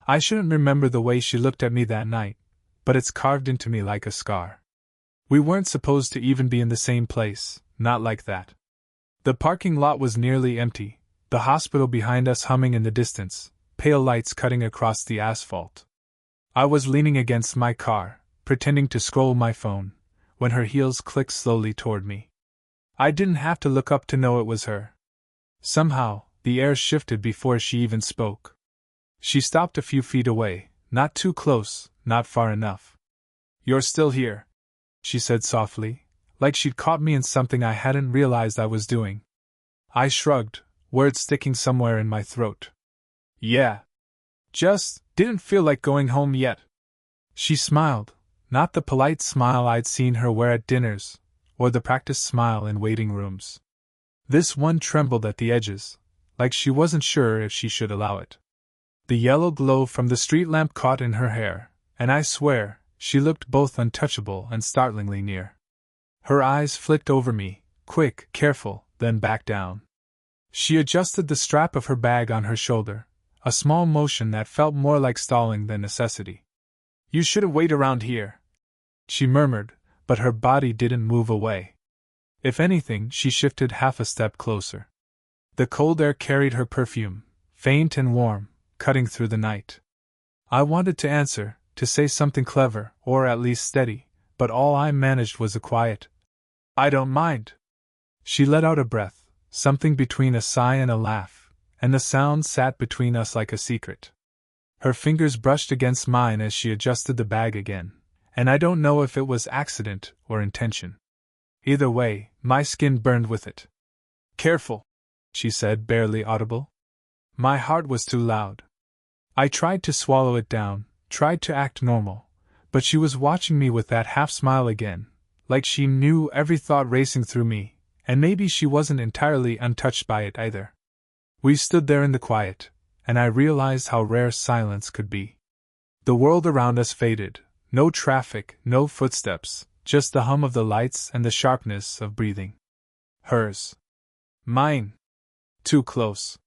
I shouldn't remember the way she looked at me that night, but it's carved into me like a scar. We weren't supposed to even be in the same place, not like that. The parking lot was nearly empty, the hospital behind us humming in the distance, pale lights cutting across the asphalt. I was leaning against my car, pretending to scroll my phone, when her heels clicked slowly toward me. I didn't have to look up to know it was her. Somehow, the air shifted before she even spoke. She stopped a few feet away, not too close, not far enough. "You're still here," she said softly, like she'd caught me in something I hadn't realized I was doing. I shrugged, words sticking somewhere in my throat. "Yeah. Just didn't feel like going home yet." She smiled, not the polite smile I'd seen her wear at dinners, or the practiced smile in waiting rooms. This one trembled at the edges, like she wasn't sure if she should allow it. The yellow glow from the street lamp caught in her hair, and I swear, she looked both untouchable and startlingly near. Her eyes flicked over me, quick, careful, then back down. She adjusted the strap of her bag on her shoulder, a small motion that felt more like stalling than necessity. "You shouldn't wait around here," she murmured, but her body didn't move away. If anything, she shifted half a step closer. The cold air carried her perfume, faint and warm, cutting through the night. I wanted to answer, to say something clever, or at least steady, but all I managed was a quiet, "I don't mind." She let out a breath, something between a sigh and a laugh, and the sound sat between us like a secret. Her fingers brushed against mine as she adjusted the bag again, and I don't know if it was accident or intention. Either way, my skin burned with it. "Careful," she said, barely audible. My heart was too loud. I tried to swallow it down, tried to act normal, but she was watching me with that half-smile again, like she knew every thought racing through me, and maybe she wasn't entirely untouched by it either. We stood there in the quiet, and I realized how rare silence could be. The world around us faded, no traffic, no footsteps, just the hum of the lights and the sharpness of breathing. Hers. Mine. Too close.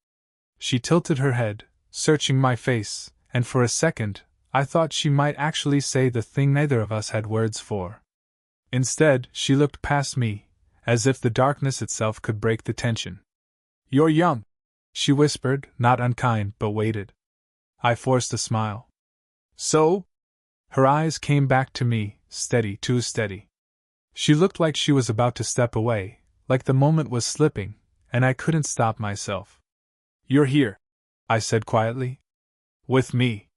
She tilted her head, searching my face, and for a second, I thought she might actually say the thing neither of us had words for. Instead, she looked past me, as if the darkness itself could break the tension. "You're young," she whispered, not unkind, but waited. I forced a smile. "So?" Her eyes came back to me, steady, too steady. She looked like she was about to step away, like the moment was slipping, and I couldn't stop myself. "You're here," I said quietly. "With me."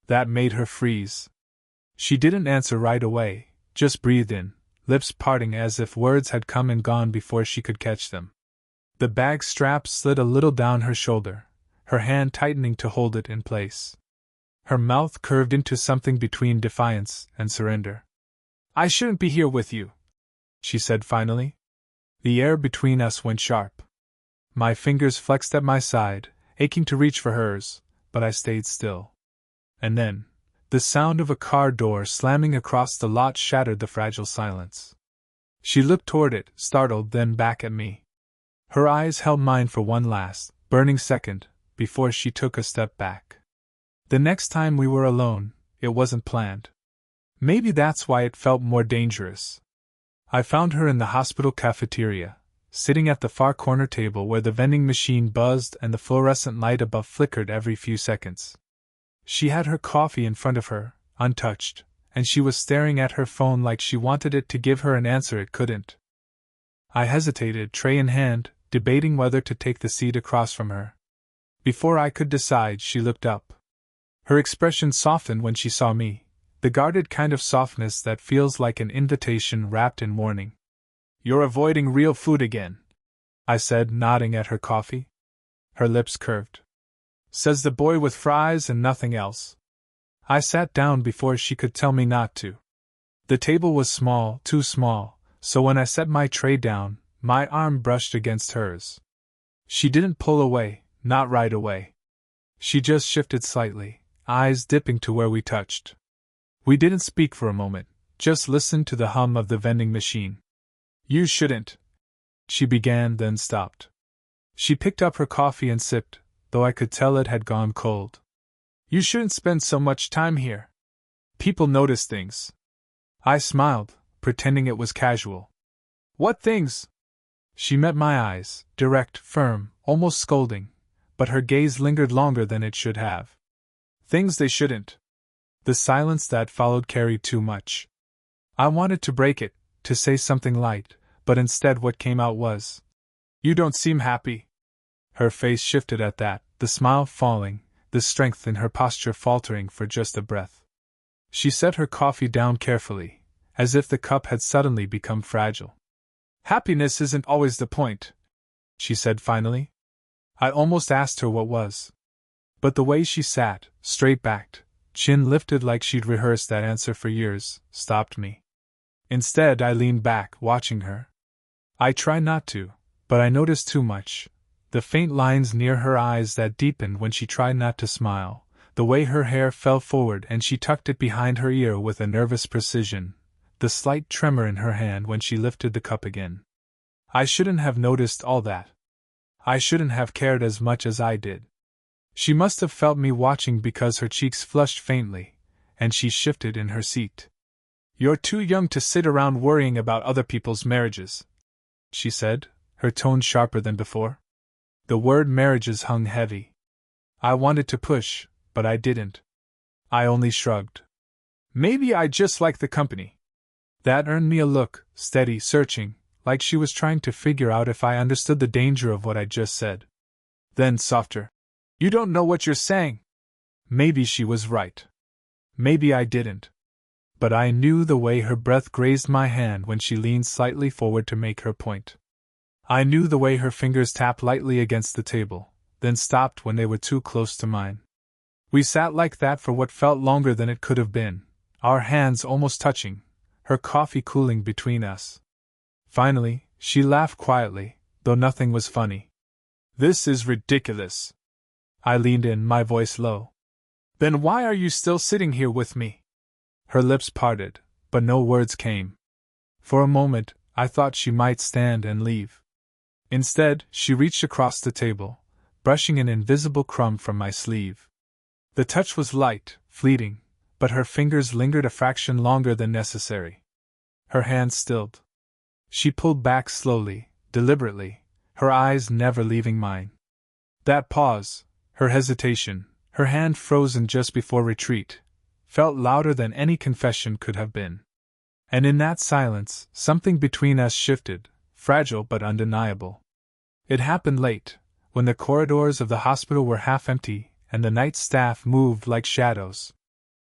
That made her freeze. She didn't answer right away, just breathed in, lips parting as if words had come and gone before she could catch them. The bag strap slid a little down her shoulder, her hand tightening to hold it in place. Her mouth curved into something between defiance and surrender. "I shouldn't be here with you," she said finally. The air between us went sharp. My fingers flexed at my side, aching to reach for hers, but I stayed still. And then, the sound of a car door slamming across the lot shattered the fragile silence. She looked toward it, startled, then back at me. Her eyes held mine for one last, burning second, before she took a step back. The next time we were alone, it wasn't planned. Maybe that's why it felt more dangerous. I found her in the hospital cafeteria, sitting at the far corner table where the vending machine buzzed and the fluorescent light above flickered every few seconds. She had her coffee in front of her, untouched, and she was staring at her phone like she wanted it to give her an answer it couldn't. I hesitated, tray in hand, debating whether to take the seat across from her. Before I could decide, she looked up. Her expression softened when she saw me, the guarded kind of softness that feels like an invitation wrapped in warning. "You're avoiding real food again," I said, nodding at her coffee. Her lips curved. "Says the boy with fries and nothing else." I sat down before she could tell me not to. The table was small, too small, so when I set my tray down, my arm brushed against hers. She didn't pull away, not right away. She just shifted slightly, eyes dipping to where we touched. We didn't speak for a moment, just listened to the hum of the vending machine. "You shouldn't," she began, then stopped. She picked up her coffee and sipped, though I could tell it had gone cold. You shouldn't spend so much time here. People notice things. I smiled, pretending it was casual. What things? She met my eyes, direct, firm, almost scolding, but her gaze lingered longer than it should have. Things they shouldn't. The silence that followed carried too much. I wanted to break it, to say something light, but instead what came out was, "You don't seem happy." Her face shifted at that, the smile falling, the strength in her posture faltering for just a breath. She set her coffee down carefully, as if the cup had suddenly become fragile. "Happiness isn't always the point," she said finally. I almost asked her what was. But the way she sat, straight-backed, chin lifted like she'd rehearsed that answer for years, stopped me. Instead, I leaned back, watching her. I tried not to, but I noticed too much. The faint lines near her eyes that deepened when she tried not to smile, the way her hair fell forward and she tucked it behind her ear with a nervous precision, the slight tremor in her hand when she lifted the cup again. I shouldn't have noticed all that. I shouldn't have cared as much as I did. She must have felt me watching because her cheeks flushed faintly, and she shifted in her seat. "You're too young to sit around worrying about other people's marriages," she said, her tone sharper than before. The word marriages hung heavy. I wanted to push, but I didn't. I only shrugged. "Maybe I just like the company." That earned me a look, steady, searching, like she was trying to figure out if I understood the danger of what I just said. Then softer. "You don't know what you're saying." Maybe she was right. Maybe I didn't. But I knew the way her breath grazed my hand when she leaned slightly forward to make her point. I knew the way her fingers tapped lightly against the table, then stopped when they were too close to mine. We sat like that for what felt longer than it could have been, our hands almost touching, her coffee cooling between us. Finally, she laughed quietly, though nothing was funny. "This is ridiculous." I leaned in, my voice low. "Then why are you still sitting here with me?" Her lips parted, but no words came. For a moment, I thought she might stand and leave. Instead, she reached across the table, brushing an invisible crumb from my sleeve. The touch was light, fleeting, but her fingers lingered a fraction longer than necessary. Her hand stilled. She pulled back slowly, deliberately, her eyes never leaving mine. That pause, her hesitation, her hand frozen just before retreat, felt louder than any confession could have been. And in that silence, something between us shifted, fragile but undeniable. It happened late, when the corridors of the hospital were half empty and the night staff moved like shadows.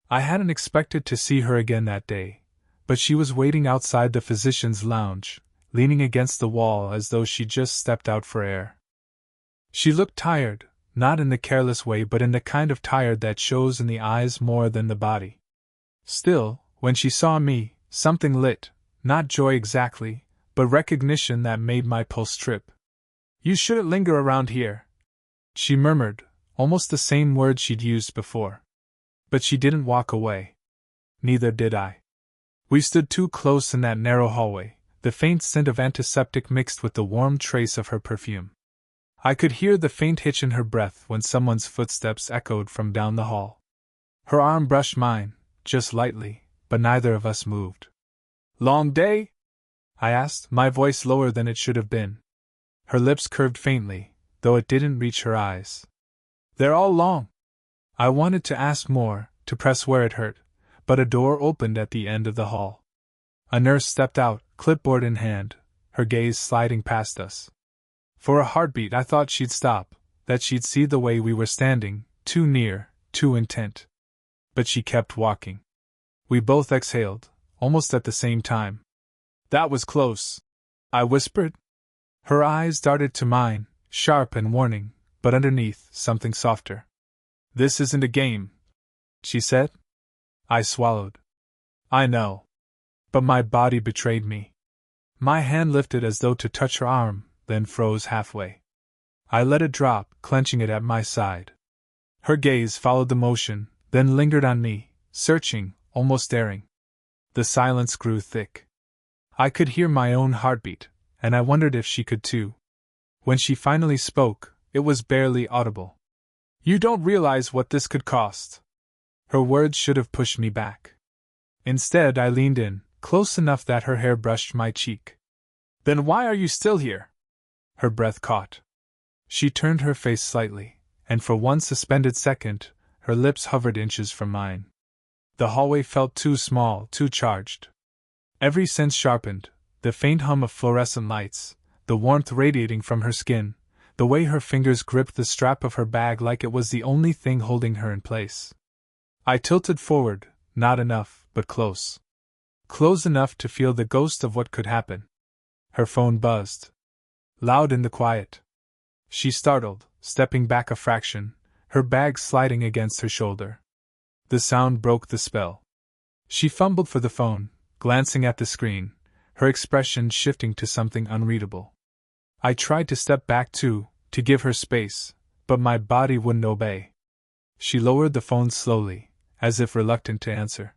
I hadn't expected to see her again that day, but she was waiting outside the physician's lounge, leaning against the wall as though she'd just stepped out for air. She looked tired, not in the careless way but in the kind of tired that shows in the eyes more than the body. Still, when she saw me, something lit, not joy exactly, but recognition that made my pulse trip. "You shouldn't linger around here," she murmured, almost the same words she'd used before. But she didn't walk away. Neither did I. We stood too close in that narrow hallway, the faint scent of antiseptic mixed with the warm trace of her perfume. I could hear the faint hitch in her breath when someone's footsteps echoed from down the hall. Her arm brushed mine, just lightly, but neither of us moved. "Long day?" I asked, my voice lower than it should have been. Her lips curved faintly, though it didn't reach her eyes. "They're all long." I wanted to ask more, to press where it hurt, but a door opened at the end of the hall. A nurse stepped out, clipboard in hand, her gaze sliding past us. For a heartbeat I thought she'd stop, that she'd see the way we were standing, too near, too intent. But she kept walking. We both exhaled, almost at the same time. "That was close," I whispered. Her eyes darted to mine, sharp and warning, but underneath, something softer. "This isn't a game," she said. I swallowed. I know. But my body betrayed me. My hand lifted as though to touch her arm, then froze halfway. I let it drop, clenching it at my side. Her gaze followed the motion, then lingered on me, searching, almost daring. The silence grew thick. I could hear my own heartbeat, and I wondered if she could too. When she finally spoke, it was barely audible. You don't realize what this could cost. Her words should have pushed me back. Instead, I leaned in, close enough that her hair brushed my cheek. Then why are you still here? Her breath caught. She turned her face slightly, and for one suspended second, her lips hovered inches from mine. The hallway felt too small, too charged. Every sense sharpened, the faint hum of fluorescent lights, the warmth radiating from her skin, the way her fingers gripped the strap of her bag like it was the only thing holding her in place. I tilted forward, not enough, but close. Close enough to feel the ghost of what could happen. Her phone buzzed. Loud in the quiet. She startled, stepping back a fraction, her bag sliding against her shoulder. The sound broke the spell. She fumbled for the phone, glancing at the screen, her expression shifting to something unreadable. I tried to step back too, to give her space, but my body wouldn't obey. She lowered the phone slowly, as if reluctant to answer.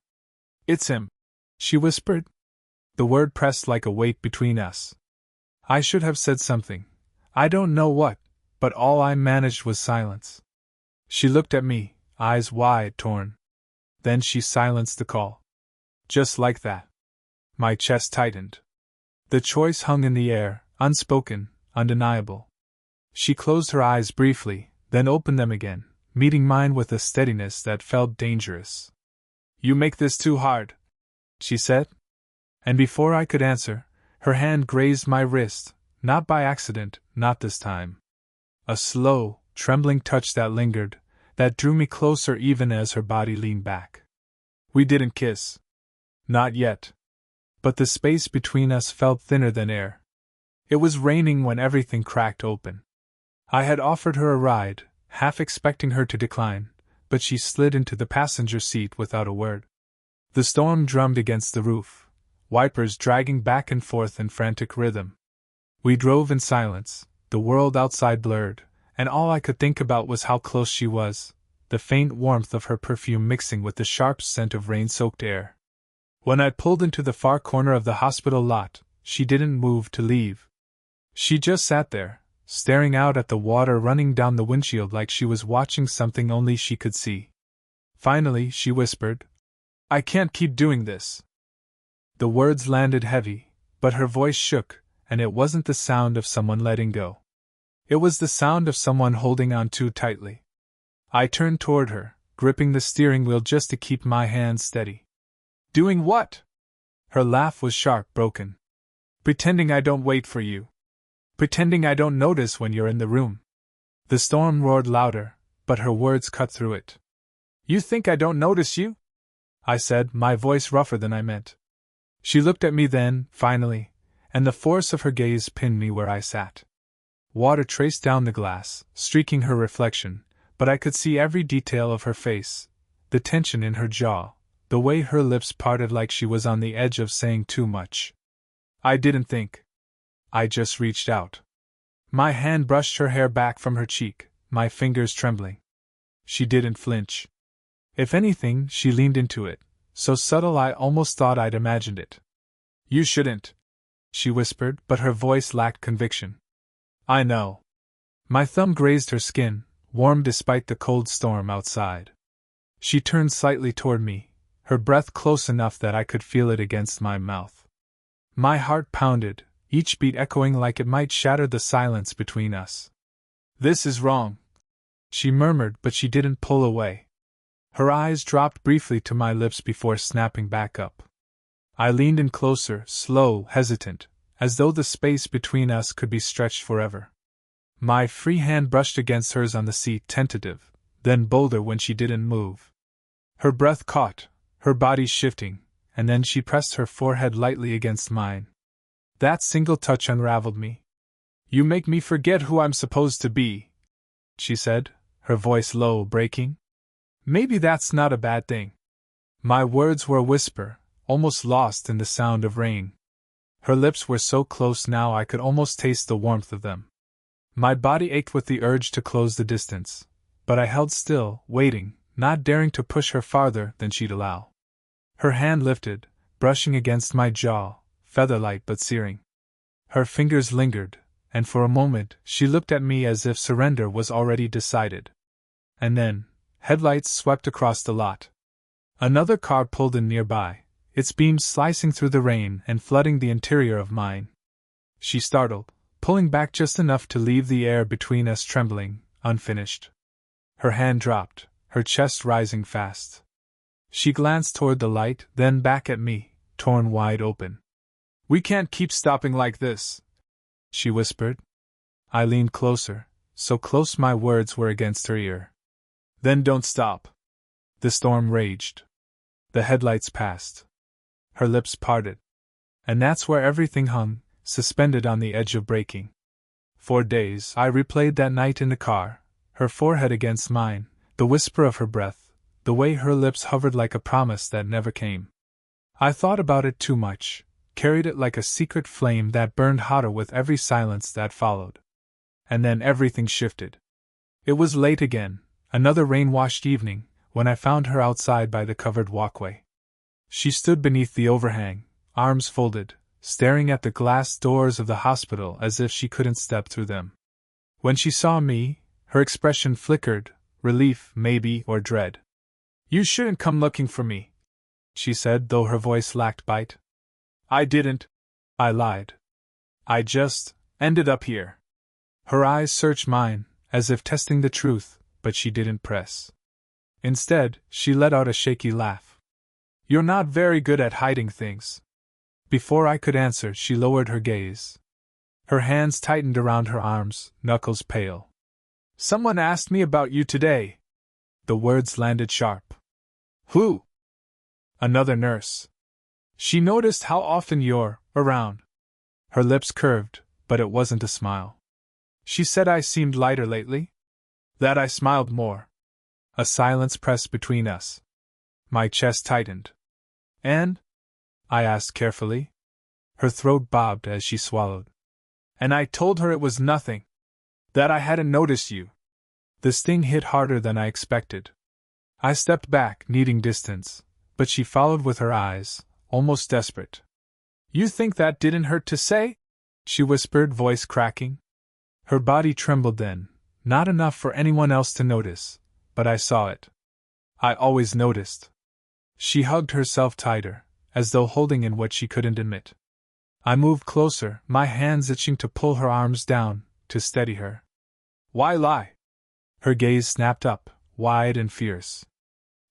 It's him, she whispered. The word pressed like a weight between us. I should have said something. I don't know what, but all I managed was silence. She looked at me, eyes wide, torn. Then she silenced the call. Just like that. My chest tightened. The choice hung in the air, unspoken, undeniable. She closed her eyes briefly, then opened them again, meeting mine with a steadiness that felt dangerous. You make this too hard, she said. And before I could answer, her hand grazed my wrist, not by accident, not this time. A slow, trembling touch that lingered, that drew me closer even as her body leaned back. We didn't kiss. Not yet. But the space between us felt thinner than air. It was raining when everything cracked open. I had offered her a ride, half expecting her to decline, but she slid into the passenger seat without a word. The storm drummed against the roof, wipers dragging back and forth in frantic rhythm. We drove in silence, the world outside blurred, and all I could think about was how close she was, the faint warmth of her perfume mixing with the sharp scent of rain-soaked air. When I pulled into the far corner of the hospital lot, she didn't move to leave. She just sat there, staring out at the water running down the windshield like she was watching something only she could see. Finally, she whispered, I can't keep doing this. The words landed heavy, but her voice shook, and it wasn't the sound of someone letting go. It was the sound of someone holding on too tightly. I turned toward her, gripping the steering wheel just to keep my hands steady. Doing what? Her laugh was sharp, broken. Pretending I don't wait for you. Pretending I don't notice when you're in the room. The storm roared louder, but her words cut through it. You think I don't notice you? I said, my voice rougher than I meant. She looked at me then, finally, and the force of her gaze pinned me where I sat. Water traced down the glass, streaking her reflection, but I could see every detail of her face, the tension in her jaw, the way her lips parted like she was on the edge of saying too much. I didn't think. I just reached out. My hand brushed her hair back from her cheek, my fingers trembling. She didn't flinch. If anything, she leaned into it, so subtle I almost thought I'd imagined it. You shouldn't, she whispered, but her voice lacked conviction. I know. My thumb grazed her skin, warm despite the cold storm outside. She turned slightly toward me, her breath close enough that I could feel it against my mouth. My heart pounded, each beat echoing like it might shatter the silence between us. This is wrong, she murmured, but she didn't pull away. Her eyes dropped briefly to my lips before snapping back up. I leaned in closer, slow, hesitant, as though the space between us could be stretched forever. My free hand brushed against hers on the seat, tentative, then bolder when she didn't move. Her breath caught, her body shifting, and then she pressed her forehead lightly against mine. That single touch unraveled me. You make me forget who I'm supposed to be, she said, her voice low, breaking. Maybe that's not a bad thing. My words were a whisper, almost lost in the sound of rain. Her lips were so close now I could almost taste the warmth of them. My body ached with the urge to close the distance, but I held still, waiting, not daring to push her farther than she'd allow. Her hand lifted, brushing against my jaw, featherlight but searing. Her fingers lingered, and for a moment she looked at me as if surrender was already decided. And then, headlights swept across the lot. Another car pulled in nearby, its beams slicing through the rain and flooding the interior of mine. She startled, pulling back just enough to leave the air between us trembling, unfinished. Her hand dropped, her chest rising fast. She glanced toward the light, then back at me, torn wide open. "We can't keep stopping like this," she whispered. I leaned closer, so close my words were against her ear. "Then don't stop." The storm raged. The headlights passed. Her lips parted. And that's where everything hung, suspended on the edge of breaking. For days I replayed that night in the car, her forehead against mine, the whisper of her breath, the way her lips hovered like a promise that never came. I thought about it too much, carried it like a secret flame that burned hotter with every silence that followed. And then everything shifted. It was late again, another rain-washed evening, when I found her outside by the covered walkway. She stood beneath the overhang, arms folded, staring at the glass doors of the hospital as if she couldn't step through them. When she saw me, her expression flickered, relief, maybe, or dread. "You shouldn't come looking for me," she said, though her voice lacked bite. "I didn't," I lied. "I just ended up here." Her eyes searched mine, as if testing the truth, but she didn't press. Instead, she let out a shaky laugh. "You're not very good at hiding things." Before I could answer, she lowered her gaze. Her hands tightened around her arms, knuckles pale. "Someone asked me about you today." The words landed sharp. "Who?" "Another nurse. She noticed how often you're around." Her lips curved, but it wasn't a smile. "She said I seemed lighter lately?" That I smiled more. A silence pressed between us. My chest tightened. "And?" I asked carefully. Her throat bobbed as she swallowed. "And I told her it was nothing. That I hadn't noticed you." The sting hit harder than I expected. I stepped back, needing distance, but she followed with her eyes, almost desperate. "You think that didn't hurt to say?" she whispered, voice cracking. Her body trembled then, not enough for anyone else to notice, but I saw it. I always noticed. She hugged herself tighter, as though holding in what she couldn't admit. I moved closer, my hands itching to pull her arms down, to steady her. "Why lie?" Her gaze snapped up, wide and fierce.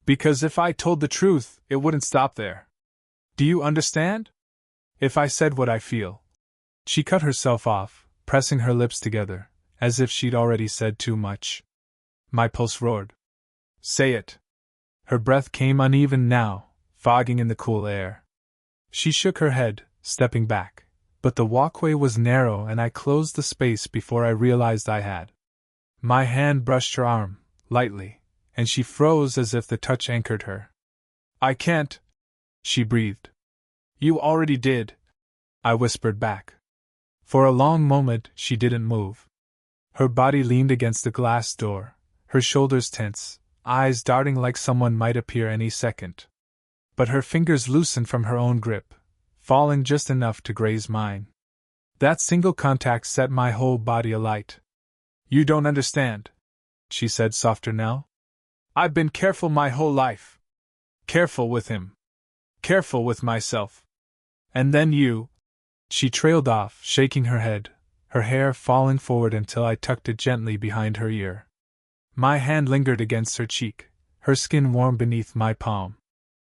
"Because if I told the truth, it wouldn't stop there. Do you understand? If I said what I feel." She cut herself off, pressing her lips together, as if she'd already said too much. My pulse roared. "Say it." Her breath came uneven now, fogging in the cool air. She shook her head, stepping back, but the walkway was narrow and I closed the space before I realized I had. My hand brushed her arm, lightly, and she froze as if the touch anchored her. "I can't," she breathed. "You already did," I whispered back. For a long moment she didn't move. Her body leaned against the glass door, her shoulders tense, eyes darting like someone might appear any second. But her fingers loosened from her own grip, falling just enough to graze mine. That single contact set my whole body alight. "You don't understand," she said softer now. "I've been careful my whole life. Careful with him. Careful with myself. And then you—" She trailed off, shaking her head, her hair falling forward until I tucked it gently behind her ear. My hand lingered against her cheek, her skin warm beneath my palm.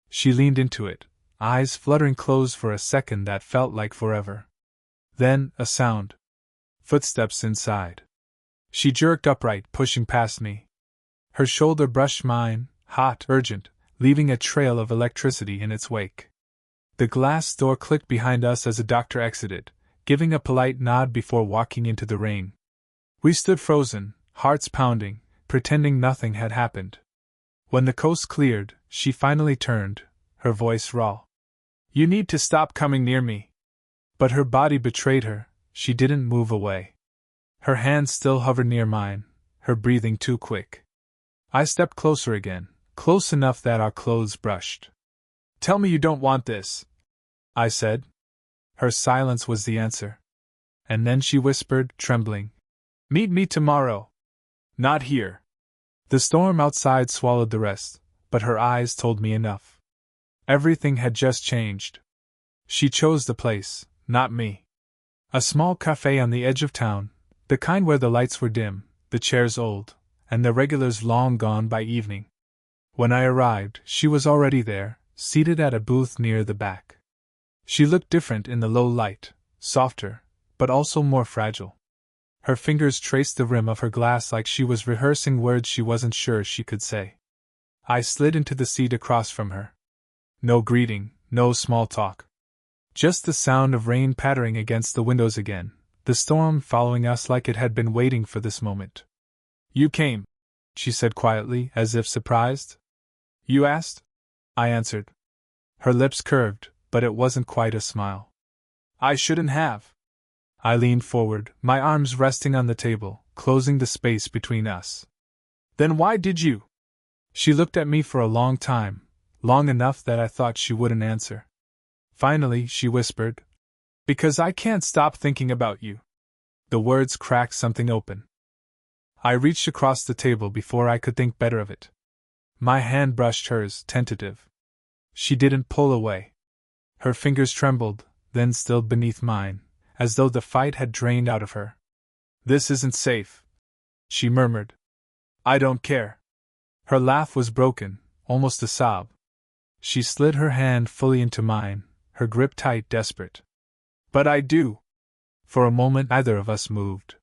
She leaned into it, eyes fluttering closed for a second that felt like forever. Then, a sound. Footsteps inside. She jerked upright, pushing past me. Her shoulder brushed mine, hot, urgent, leaving a trail of electricity in its wake. The glass door clicked behind us as a doctor exited, giving a polite nod before walking into the rain. We stood frozen, hearts pounding, pretending nothing had happened. When the coast cleared, she finally turned, her voice raw. "You need to stop coming near me." But her body betrayed her, she didn't move away. Her hands still hovered near mine, her breathing too quick. I stepped closer again, close enough that our clothes brushed. "Tell me you don't want this," I said. Her silence was the answer. And then she whispered, trembling, "Meet me tomorrow." "Not here." The storm outside swallowed the rest, but her eyes told me enough. Everything had just changed. She chose the place, not me. A small cafe on the edge of town, the kind where the lights were dim, the chairs old, and the regulars long gone by evening. When I arrived, she was already there, seated at a booth near the back. She looked different in the low light, softer, but also more fragile. Her fingers traced the rim of her glass like she was rehearsing words she wasn't sure she could say. I slid into the seat across from her. No greeting, no small talk. Just the sound of rain pattering against the windows again, the storm following us like it had been waiting for this moment. "You came," she said quietly, as if surprised. "You asked?" I answered. Her lips curved, but it wasn't quite a smile. "I shouldn't have." I leaned forward, my arms resting on the table, closing the space between us. "Then why did you?" She looked at me for a long time, long enough that I thought she wouldn't answer. Finally, she whispered, "Because I can't stop thinking about you." The words cracked something open. I reached across the table before I could think better of it. My hand brushed hers, tentative. She didn't pull away. Her fingers trembled, then stilled beneath mine, as though the fight had drained out of her. "This isn't safe," she murmured. "I don't care." Her laugh was broken, almost a sob. She slid her hand fully into mine, her grip tight, desperate. "But I do." For a moment neither of us moved.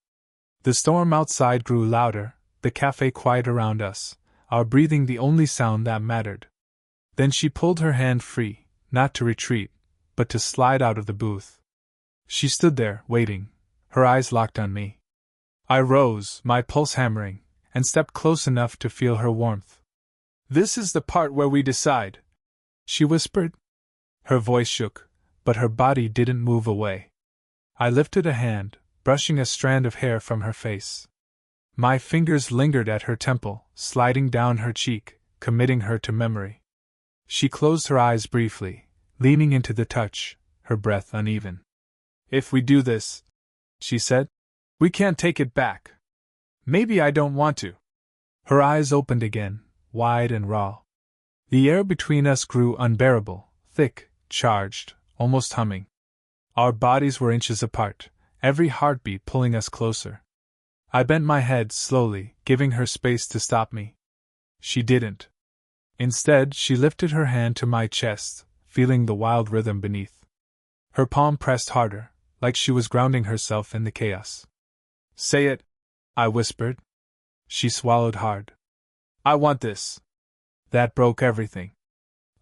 The storm outside grew louder, the cafe quiet around us, our breathing the only sound that mattered. Then she pulled her hand free, not to retreat, but to slide out of the booth. She stood there, waiting, her eyes locked on me. I rose, my pulse hammering, and stepped close enough to feel her warmth. "This is the part where we decide," she whispered. Her voice shook, but her body didn't move away. I lifted a hand, brushing a strand of hair from her face. My fingers lingered at her temple, sliding down her cheek, committing her to memory. She closed her eyes briefly, leaning into the touch, her breath uneven. "If we do this," she said, "we can't take it back. Maybe I don't want to." Her eyes opened again, wide and raw. The air between us grew unbearable, thick, charged, almost humming. Our bodies were inches apart, every heartbeat pulling us closer. I bent my head slowly, giving her space to stop me. She didn't. Instead, she lifted her hand to my chest, feeling the wild rhythm beneath. Her palm pressed harder, like she was grounding herself in the chaos. "Say it," I whispered. She swallowed hard. "I want this." That broke everything.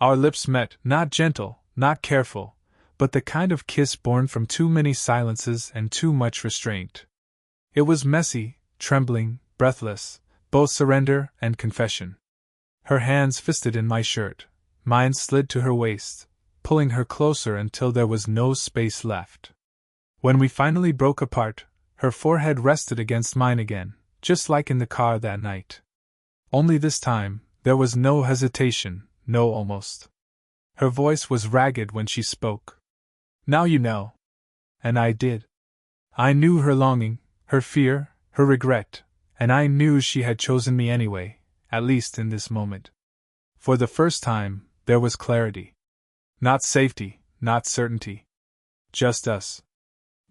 Our lips met, not gentle, not careful, but the kind of kiss born from too many silences and too much restraint. It was messy, trembling, breathless, both surrender and confession. Her hands fisted in my shirt, mine slid to her waist, pulling her closer until there was no space left. When we finally broke apart, her forehead rested against mine again, just like in the car that night. Only this time, there was no hesitation, no almost. Her voice was ragged when she spoke. "Now you know." And I did. I knew her longing, her fear, her regret, and I knew she had chosen me anyway, at least in this moment. For the first time, there was clarity. Not safety, not certainty. Just us.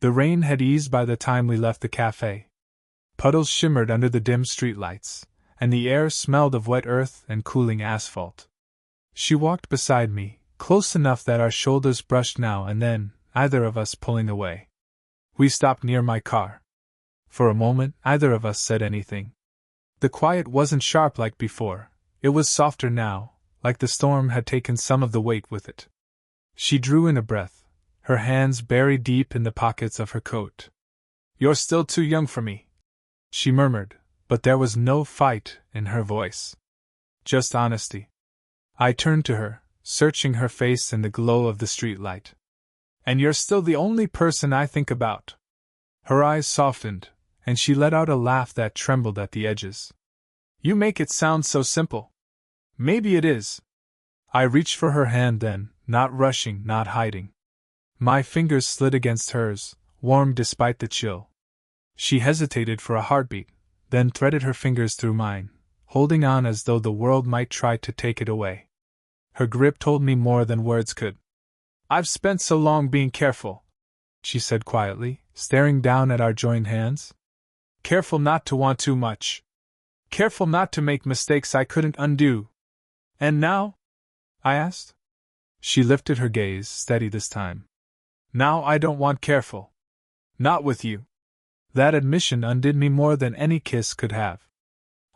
The rain had eased by the time we left the cafe. Puddles shimmered under the dim streetlights, and the air smelled of wet earth and cooling asphalt. She walked beside me, close enough that our shoulders brushed now and then, neither of us pulling away. We stopped near my car. For a moment, neither of us said anything. The quiet wasn't sharp like before, it was softer now, like the storm had taken some of the weight with it. She drew in a breath, her hands buried deep in the pockets of her coat. "You're still too young for me," she murmured, but there was no fight in her voice. Just honesty. I turned to her, searching her face in the glow of the streetlight. "And you're still the only person I think about." Her eyes softened, and she let out a laugh that trembled at the edges. "You make it sound so simple." "Maybe it is." I reached for her hand then, not rushing, not hiding. My fingers slid against hers, warm despite the chill. She hesitated for a heartbeat, then threaded her fingers through mine, holding on as though the world might try to take it away. Her grip told me more than words could. "I've spent so long being careful," she said quietly, staring down at our joined hands. "Careful not to want too much. Careful not to make mistakes I couldn't undo. And now?" I asked. She lifted her gaze, steady this time. "Now I don't want careful. Not with you." That admission undid me more than any kiss could have.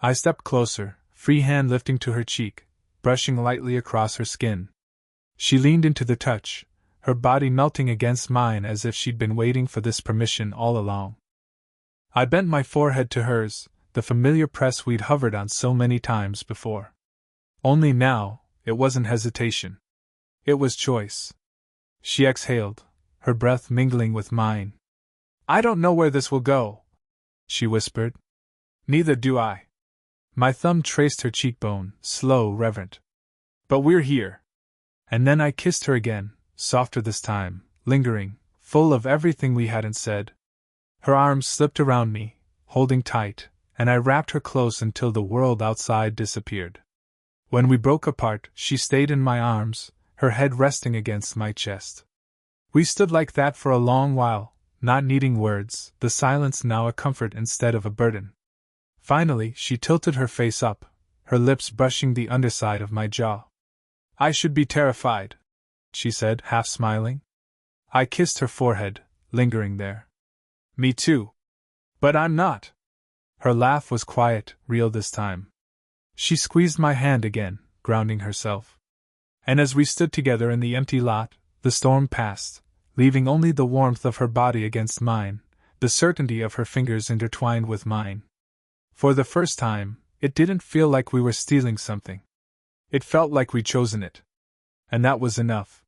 I stepped closer, free hand lifting to her cheek, brushing lightly across her skin. She leaned into the touch, her body melting against mine as if she'd been waiting for this permission all along. I bent my forehead to hers, the familiar press we'd hovered on so many times before. Only now, it wasn't hesitation. It was choice. She exhaled, her breath mingling with mine. "I don't know where this will go," she whispered. "Neither do I." My thumb traced her cheekbone, slow, reverent. "But we're here." And then I kissed her again, softer this time, lingering, full of everything we hadn't said. Her arms slipped around me, holding tight, and I wrapped her close until the world outside disappeared. When we broke apart, she stayed in my arms, her head resting against my chest. We stood like that for a long while, not needing words, the silence now a comfort instead of a burden. Finally, she tilted her face up, her lips brushing the underside of my jaw. "I should be terrified," she said, half smiling. I kissed her forehead, lingering there. "Me too. But I'm not." Her laugh was quiet, real this time. She squeezed my hand again, grounding herself. And as we stood together in the empty lot, the storm passed, leaving only the warmth of her body against mine, the certainty of her fingers intertwined with mine. For the first time, it didn't feel like we were stealing something. It felt like we'd chosen it. And that was enough.